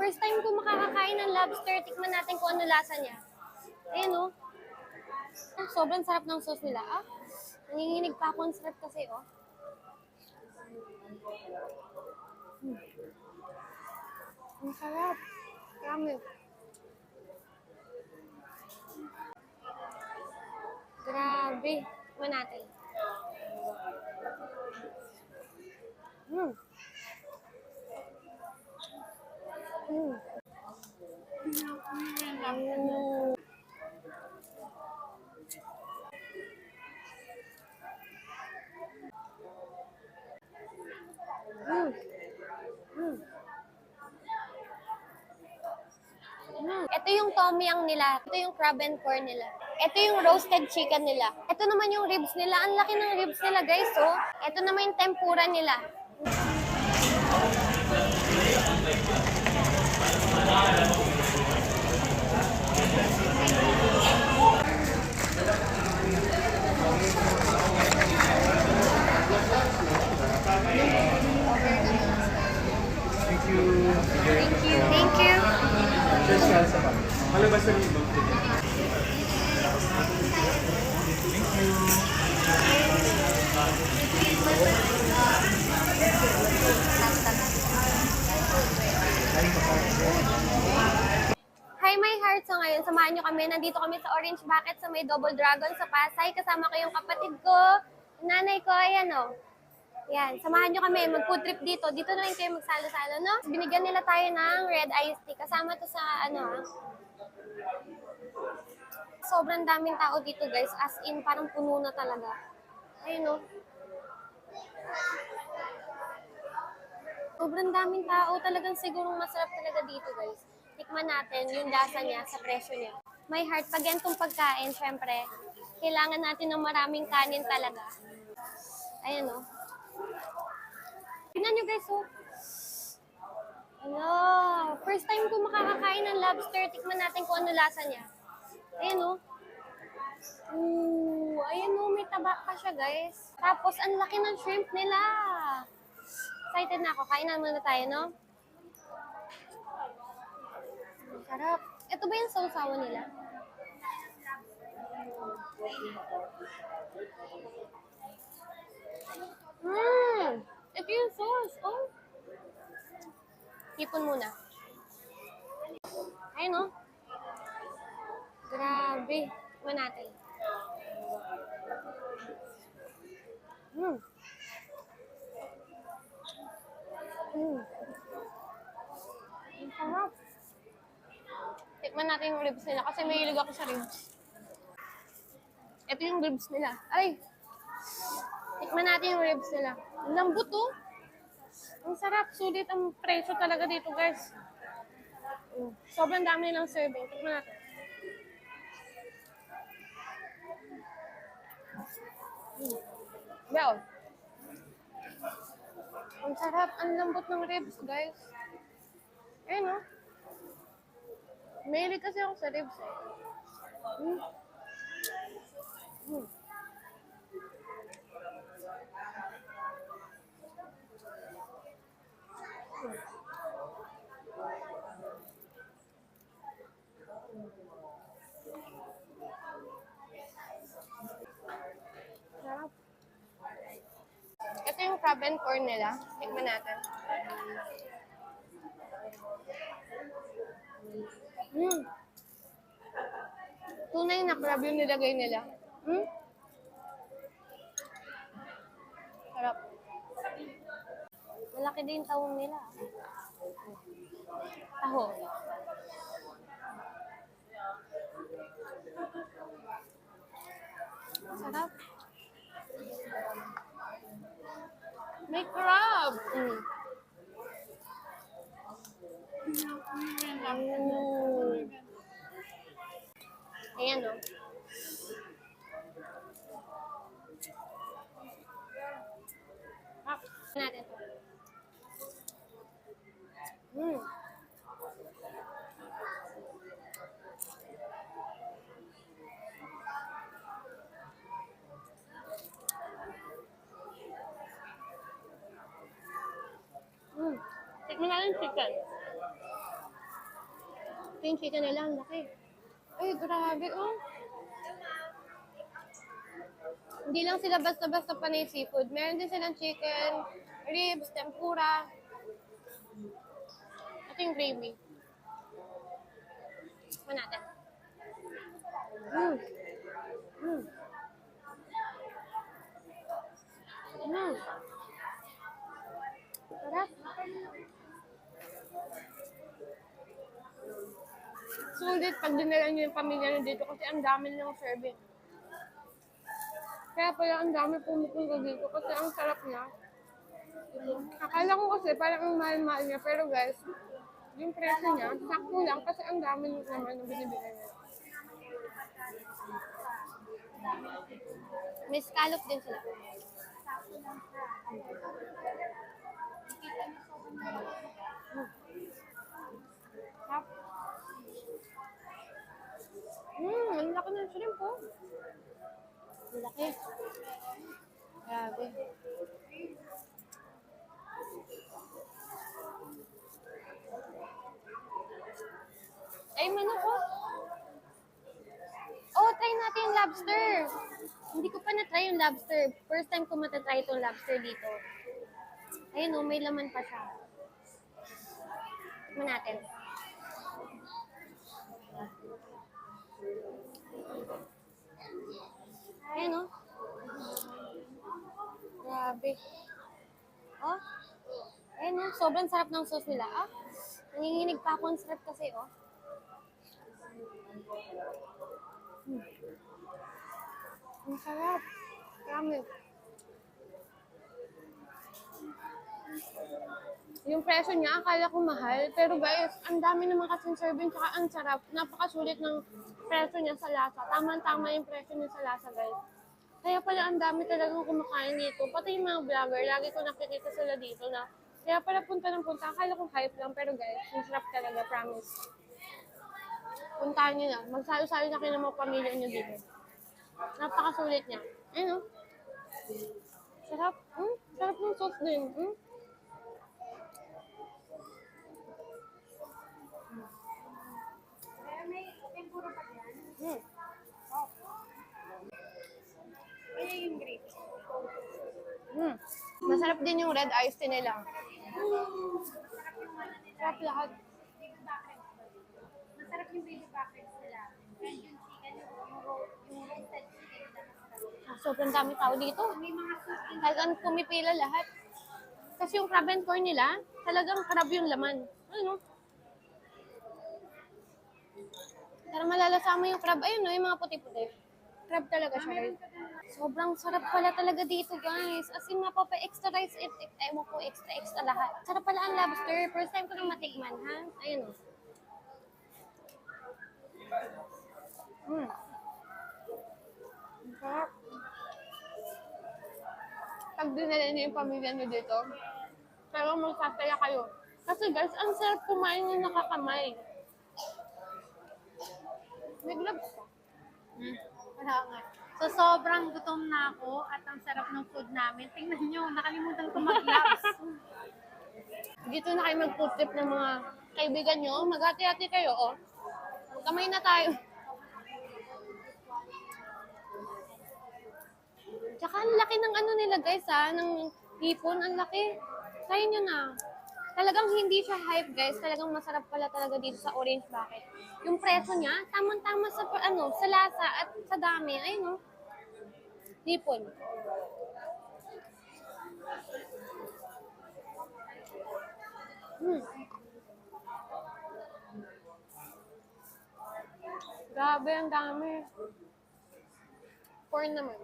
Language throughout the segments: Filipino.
First time ko makakakain ng lobster. Tikman natin kung ano lasa niya. Ayan o. Sobrang sarap ng sauce nila. Nanginginig pa ako. Ang sarap kasi Ang sarap. Grabe. Grabe. Tikman natin. Mm. Mm. Oh. Mm. Mm. Ito yung tom yum nila. Ito yung crab and corn nila. Ito yung roasted chicken nila. Ito naman yung ribs nila. Ang laki ng ribs nila, guys, Ito naman yung tempura nila. Thank you. Malabas na rin. Hi, my heart. So ngayon, samahan nyo kami. Nandito kami sa Orange Bucket sa may Double Dragon sa Pasay. Kasama ko yung kapatid ko, nanay ko, ayan Yan, samahan nyo kami. Mag-food trip dito. Dito na lang kayo magsalo-salo, no? Binigyan nila tayo ng red iced tea. Kasama to sa, Sobrang daming tao dito, guys. As in, parang puno na talaga. Ayun, Sobrang daming tao. Talagang sigurong masarap talaga dito, guys. Tikman natin yung lasa niya sa presyo niya. My heart, pag ganitong pagkain, syempre, kailangan natin ng maraming kanin talaga. Ayan, Tingnan nyo, guys, First time ko makakakain ng lobster. Tikman natin kung ano lasa niya. Ayan, ayan, may taba pa siya, guys. Tapos, ang laki ng shrimp nila. Excited na ako. Kainan muna tayo, no? Sarap. Ito ba yung sausawan nila? Ito yung sauce. Hipon muna. Ayun, Grabe. Tikman natin. Ang sarap. Tikman natin yung ribs nila kasi may hilig ako sa ribs. Ito yung ribs nila. Ay! Tikman natin yung ribs nila. Ang lambot, Ang sarap. Sulit ang presyo talaga dito, guys. Sobrang dami nilang serving. Tikman natin. Wow. Ang sarap. Ang lambot ng ribs, guys. Ayun, Mahilig kasi ako sa ribs, Sarap. Ito yung crab and corn nila. Tikman natin. Tunay na crab yung nilagay nila. Sarap. Malaki din yung tahong nila. Taho. Sarap. May crab. Ayan, natin to. Tikman natin chicken. Ito yung chicken nila, ang laki. Ay, grabe, oh. Hindi lang sila basta-basta panay seafood. Meron din silang chicken, ribs, tempura. Ito yung gravy. Ito natin. Mm. Mm. Mm. Sarap. Sulit pag dinala niyo yung pamilya nyo dito kasi ang dami nilang serving. Kaya pala ang dami pumupunta dito kasi ang sarap niya. Akala ko kasi parang ang mahal-mahal niya pero guys, yung presyo niya, sakto lang kasi ang dami naman ng binibigay niya. May scallop din sila. Ang laki ng shrimp po. Ang laki. Grabe. Ay, manok ko. Oh, try natin yung lobster. Hindi ko pa na-try yung lobster. First time ko matatry itong lobster dito. Ayun oh, may laman pa siya. Tikman natin. Ayun oh. Grabe. Oh. Ayun oh, sobrang sarap ng sauce nila. Ah, nanginginig pa ako. Ang sarap kasi oh. Ang sarap. Grabe. Yung presyo niya, akala ko mahal. Pero guys, ang dami naman kasing serving, tsaka ang sarap. Napakasulit ng presyo niya sa lasa. Tama-tama yung presyo niya sa lasa, guys. Kaya pala ang dami talagang kumakain dito. Pati yung mga vlogger, lagi ko nakikita sila dito na kaya pala punta ng punta. Akala ko hype lang, pero guys, ang sarap talaga, promise. Puntahan niyo na. Magsalo-salo na kayo ng mga pamilya niyo dito. Napakasulit niya. Ayun, oh. Sarap. Sarap ng sauce din. Masarap din yung red iced tea nila. Sarap lahat. Masarap yung baby back ribs nila. And yung chicken, yung roasted chicken nila. Sobrang dami tao dito. May mga soup din. Talagang pumipila lahat. Kasi yung crab and corn nila, talagang crab yung laman. Ano? Para malalasama yung crab. Ayun no, yung mga puti-puti. Crab talaga siya. Sobrang sarap pala talaga dito, guys. As in, mapapa-extra rice, ewan ko, extra lahat. Sarap pala ang lobster. First time ko nang matikman, ha? Ayun o. Ang sarap. Pag dinala niyo yung pamilya niyo dito, talagang magsasaya kayo. Kasi guys, ang sarap kumain yung nakakamay. May gloves pa. Wala nga. So, sobrang gutom na ako at ang sarap ng food namin. Tingnan nyo, nakalimutan ko mag-gloves. Dito na kayo mag-food trip ng mga kaibigan nyo. Maghati-hati kayo, oh. Kamay na tayo. Tsaka ang laki ng ano nila, guys, ha? Ng hipon, ang laki. Kaya nyo na. Talagang hindi siya hype, guys. Talagang masarap pala talaga dito sa Orange Bucket. Yung presyo niya, tamang-tama sa sa lasa at sa dami. Ayun, no? Hipon. Grabe, ang dami. Corn naman.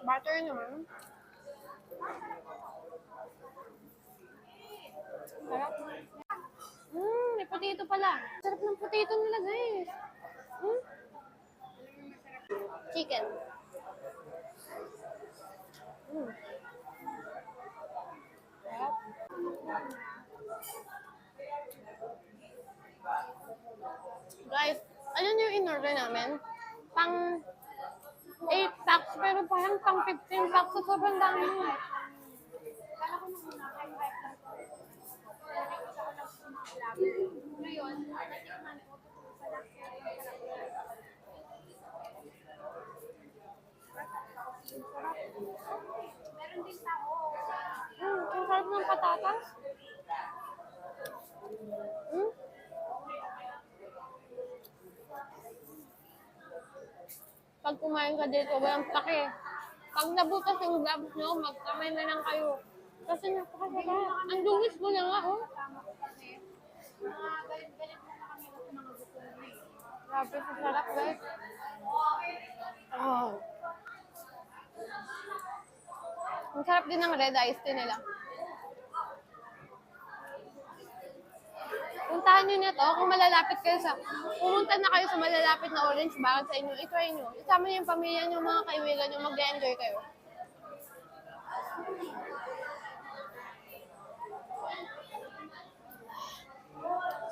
Butter naman. Sarap. May potato pala. Sarap ng potato nila, guys. Chicken. Sarap. Guys, ano yung in-order namin? Pang 8 packs, pero parang yung pang 15 bucks. So, sobrang dami. Kala ko nung una, kahit kahit lang po. Nakikita ko lang sa mga lab. Ngayon, natikman ko, totoo pala. Meron din tao. Ang sarap ng patatas. Hmm? Pag kumain ka dito, walang pake. Pag nabutas yung gloves nyo, magkamay na lang kayo. Kasi napakasarap. Ang dungis mo na nga, oh. Tama ko kasi. Mga galit-galit mo na kami kasi mga gusto mo. Grabe, sa sarap, guys. Oh. Ang sarap din ng red iced tea nila. Puntahan nyo na to kung malalapit kayo sa... Pumunta na kayo sa malalapit na orange bakit sa inyo. I-try nyo. Isama nyo yung pamilya nyo, mga kaibigan nyo, mag-enjoy kayo.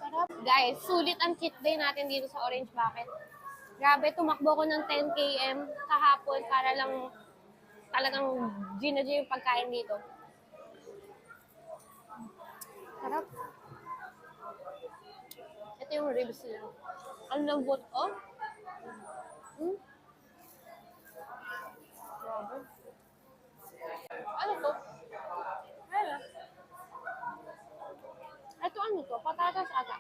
Sarap. Guys, sulit ang cheat day natin dito sa Orange Bucket. Grabe, tumakbo ko ng 10 km kahapon para lang talagang ginadyo yung pagkain dito. Sarap. Ito yung ribs nila. Ang lambot, oh. Hmm? Grabe. Ano to? Ano? Ito ano to? Patatas ata.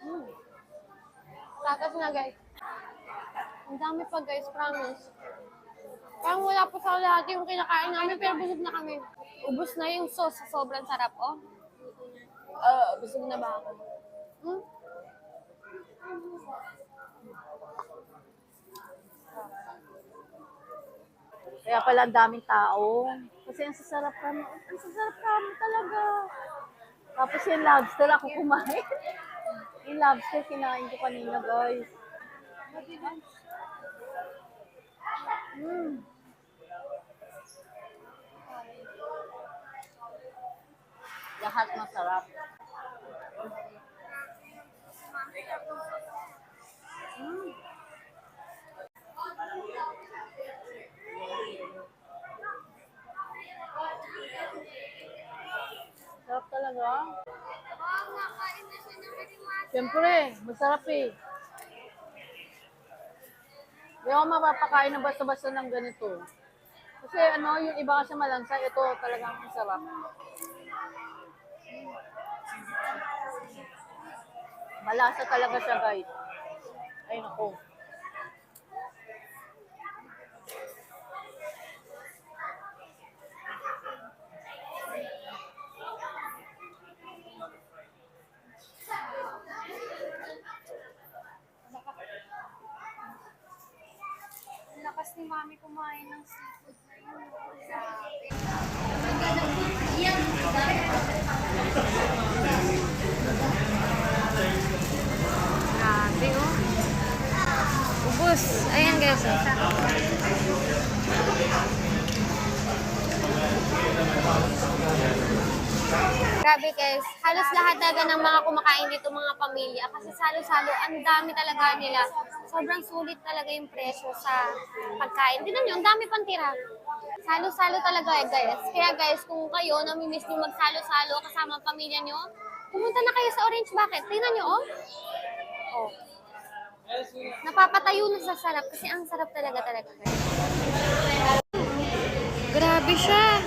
Hmm. Patatas na guys. Ang dami pa guys, promise. Parang wala pa sa lahat yung kinakain namin pero busog na kami. Ubus na yung sauce, sobrang sarap, oh. Busog na ba ako? Hmm? Kaya pala ang daming tao. Kasi ang sasarap kami. Ang sasarap kami talaga. Tapos yung lobster ako kumain. Yung lobster kinain ko kanina, guys. Mm. Lahat masarap. Mm. Sarap talaga. Oh, nakain na siya ng kalimutan. Siyempre, masarap eh. Hindi ako mapapakain ng basta-basta ng ganito. Kasi ano, yung iba kasi malansa, ito talagang masarap. Malasa talaga siya, guys. Ay, naku. Ang lakas ni Mami kumain ng seafood na yun. Grabe, oh. Ubus. Ayan, guys. Oh. Grabe, guys. Halos lahat talaga ng mga kumakain dito, mga pamilya. Kasi salo-salo, ang dami talaga nila. Sobrang sulit talaga yung presyo sa pagkain. Tignan nyo, ang dami pang tira. Salo-salo talaga, guys. Kaya, guys, kung kayo namimiss nyo magsalo-salo kasama ang pamilya nyo, pumunta na kayo sa Orange Bucket. Tingnan nyo, oh. Oh. Napapatayo na sa sarap kasi ang sarap talaga. Grabe siya.